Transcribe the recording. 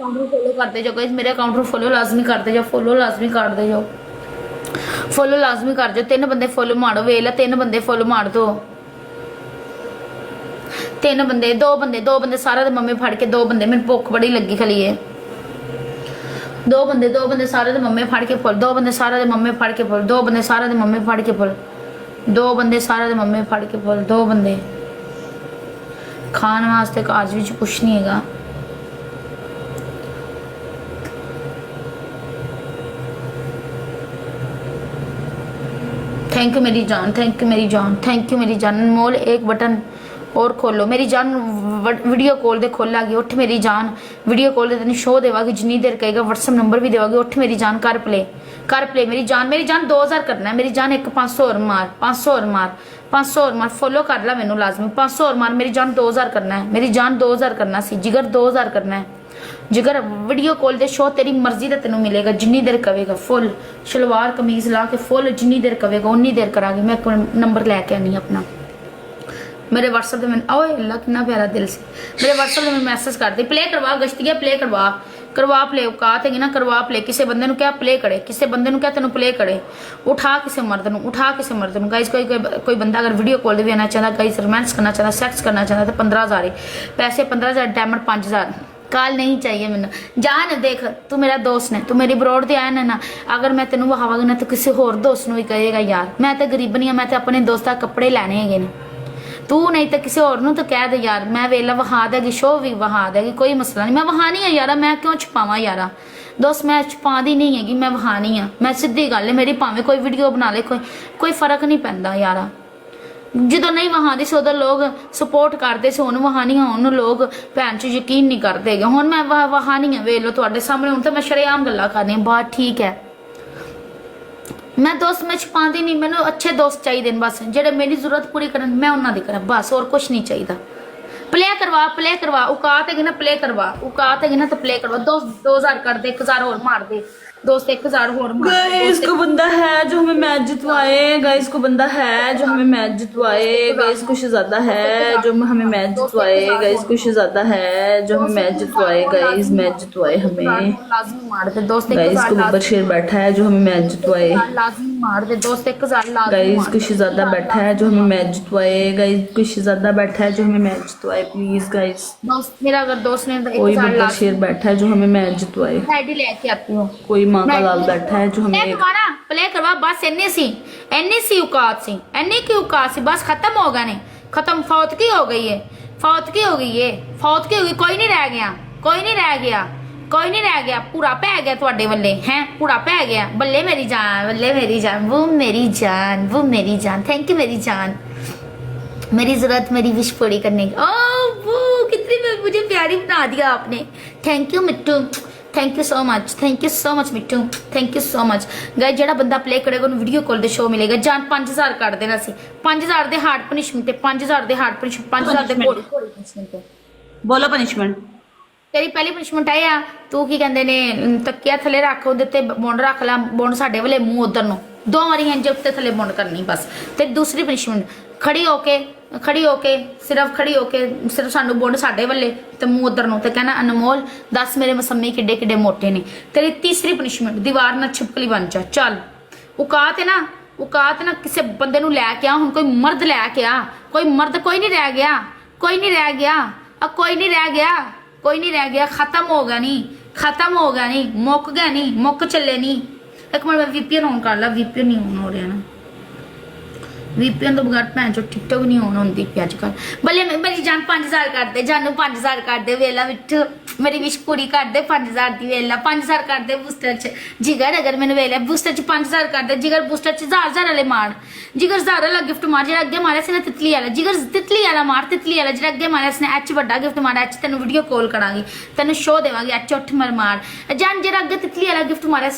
Account को follow करते जाओ गाइस, मेरे अकाउंट को फॉलो लाजमी करते जाओ, फॉलो लाजमी करते जाओ, फॉलो लाजमी कर जाओ। 3 बंदे फॉलो मारो, वेला 3 बंदे फॉलो मार दो। 3 बंदे 2 बंदे 2 बंदे सारे दे मम्मी फड़ के 2 बंदे, मेरी भुख बड़ी लगी खली है। 2 बंदे सारे दे मम्मी फड़ के फुल, 2 बंदे सारे दे मम्मी फड़ के फुल, 2 बंदे सारे दे मम्मी फड़ के फुल, 2 बंदे सारे दे मम्मी फड़ के फुल, 2 बंदे खाने वास्ते काज विच कुछ नहीं हैगा। थैंक यू मेरी जान, थैंक यू मेरी जान, थैंक यू मेरी जान। अनमोल एक बटन और खोलो मेरी जान, वीडियो कॉल दे खोला गई। उठ मेरी जान, वीडियो कॉल दे तेन शो देवागी जिन्नी देर कहेगा, व्हाट्सएप नंबर भी देवागी। उठ मेरी जान, कर प्ले मेरी जान, मेरी जान 2000 करना है मेरी जान। एक 500 और मार, 500 और मार, 500 और मार, फॉलो कर ला मैनू लाजमी। 500 और मार मेरी जान, 2000 करना है मेरी जान, 2000 करना सी जिगर, 2000 करना है जिगर। वीडियो कॉल दे शो तेरी मर्जी का तेन मिलेगा, जिन्नी देर कवेगा। फुल शलवार कमीज ला के फुल जिन्नी देर कवेगा उन्नी देर करांगी मैं। नंबर लैके आनी अपना मेरे व्हाट्सएप में। ओए अल्लाह कितना प्यारा दिल से मेरे व्हाट्सएप में मैसेज कर दी, प्ले करवा गश्तिया, प्ले करवा प्ले औकात है ना, करवा प्ले। किसी बंदे नु क्या प्ले करे, किसी बंदे नु क्या तेन प्ले करे। उठा किसी मर्द नु, उठा किसी मर्द नु। गाइस कोई बंदा अगर वीडियो कॉल भी आना चाहता, गाइस रोमांस करना चाहता, सेक्स करना चाहता तो 15000 पैसे, 15000 डायमंड 5000 काल नहीं चाहिए मैंने। जान देख तू मेरा दोस्त ने, तू मेरी ब्रोड ते आया ना, अगर मैं तेन वहावागी ना तो किसी होर दोस्त नु भी कहेगा यार मैं तो गरीब नहीं, मैं तो अपने दोस्ता कपड़े लैने है। तू नहीं तो किसी और नु तो कह दे यार मैं वेला वहा देगी, शो भी वहा देगी, कोई मसला नहीं। मैं वहा नहीं है यार, मैं क्यों छुपावा यार दोस्त, मैं छुपा दी नहीं हैगी, मैं वहा नहीं हाँ। मैं सीधी गल है मेरी, भावें कोई वीडियो बना ले कोई फर्क नहीं पैंदा यार। जो नहीं वहां सी उधर लोग सपोर्ट करते से, हुण वहां नहीं हुण लोग भैन च यकीन नहीं करते। हुण मैं वहां नहीं है, वेख लो तुहाडे सामने, हुण तो मैं शरेआम गल्लां करनी। बात ठीक है, मैं दोस्त मैं छुपाती नहीं, मैंने अच्छे दोस्त चाहिए बस, जेडे मेरी जरूरत पूरी करन मैं उन्हां दी करां बस, और कुछ नहीं चाहिए। प्ले करवा औकात है ना, प्ले करवा औकात है ना तो प्ले करवा। दोस्त 2000 कर दे, 1000 और मार दे दोस्त, 1000 और मार दे। गाइस को बंदा है जो हमें मैच जितवाए, गाइस को बंदा है जो हमें मैच जितवाए, गाइस कुछ ज्यादा है जो हमें मैच जितवाए, गाइस कुछ ज्यादा है जो हमें मैच जितवाए, गाइस मैच जितवाए हमें। लाजमी मार दे दोस्त, गाइस को ऊपर शेर बैठा है जो हमें मैच जितवाए, लाजमी मार दे दोस्त, 1000 लाजमी। गाइस कुछ ज्यादा बैठा है जो हमें मैच जितवाए, गाइस कुछ ज्यादा बैठा है जो हमें मैच जितवाए प्लीज गाइस। दोस्त मेरा अगर दोस्त ने तो कोई 1000 बड़ा शेर बैठा है जो हमें मैच जितवाए, आईडी लेके आती हूँ। कोई माँ का लाल बैठा है जो हमें प्ले करवा बस, इन्नी सी औकात सी, इन्नी की औकात सी, बस खत्म हो गया ने, खत्म। फौत की हो गई है, फौत की हो गई है, फौत की हो गई। कोई नहीं रह गया, कोई नहीं रह गया, कोई नहीं रह गया। पूरा पै गया तुहाडे बल्ले हैं, पूरा पै गया। बल्ले मेरी जान, बल्ले मेरी जान, वो मेरी जान, वो मेरी जान। थैंक यू मेरी जान, मेरी जरूरत मेरी विश पूरी करने की। ओह वो कितनी मुझे प्यारी बना दिया आपने। Thank you Mittu, thank you so much, thank you so much Mittu, thank you so much. Guys जेड़ा बंदा प्ले करेगा उन्हें वीडियो कॉल दे शो मिलेगा। जान 5000 कर देना सी, 5000 दे हार्ड पनिशमेंट ते, 5000 दे हार्ड पनिशमेंट, 5000 दे घोड़ी पनिशमेंट। बोलो पनिशमेंट। तेरी पहली पनिशमेंट है आ तू की कहंदे ने तकिया थले रख, ओदे ते बुंड रख ला, बुंड साडे वाले मुंह उधर नु 2 वारी इंज उत्ते थले बुंड करनी बस। ते दूसरी पनिशमेंट खड़ी होके सिर्फ खड़ी होके सिर्फ सानू बुंड साडे वाले ते मुंह उधर नु ते कहना अनमोल 10 मेरे मसम्मी किड्डे किड्डे मोटे ने। तेरी तीसरी पनिशमेंट दीवार ना छिपकली बन जा। चल औकात है ना, औकात ना किसी बंदे नु लैके आ, हुण कोई मर्द लैके आ, कोई मर्द कोई नहीं रह गया, कोई नहीं रह गया, अब कोई नहीं रह गया, कोई नहीं रह गया। खत्म हो गया नहीं, खत्म हो गया नहीं, मुक गया नहीं, मुक चले नहीं। एक मिनट मैं वीपीएन ऑन कर ला, वीपीएन नहीं ऑन हो रहा ना, वीपीएन तो बगैर भैन चो टिकटॉक नहीं ऑन होती पी अजकल। भले मेरी जान 5000 कर दे, जानू 5000 कर दे, वेला मिट्टू मेरी विश पूरी कर दे, 5000 दी वेला 5000 कर दे बूस्टर च। जिगर अगर मैंने वेला बूस्टर च 5000 कर दे, जिगर बूस्टर च 1000 वाले मार, जिगर 1000 वाला गिफ्ट मार, जो अगे मारे से ना तितली वाला, जिगर तितली वाला मार, तितली वाला जो अगे मारे से एच बड़ा गिफ्ट मारा, एच तेन वीडियो कॉल करांगी, तेन शो देवांगी, एच 8 मार। जान जो अगे तितली वाला गिफ्ट मारे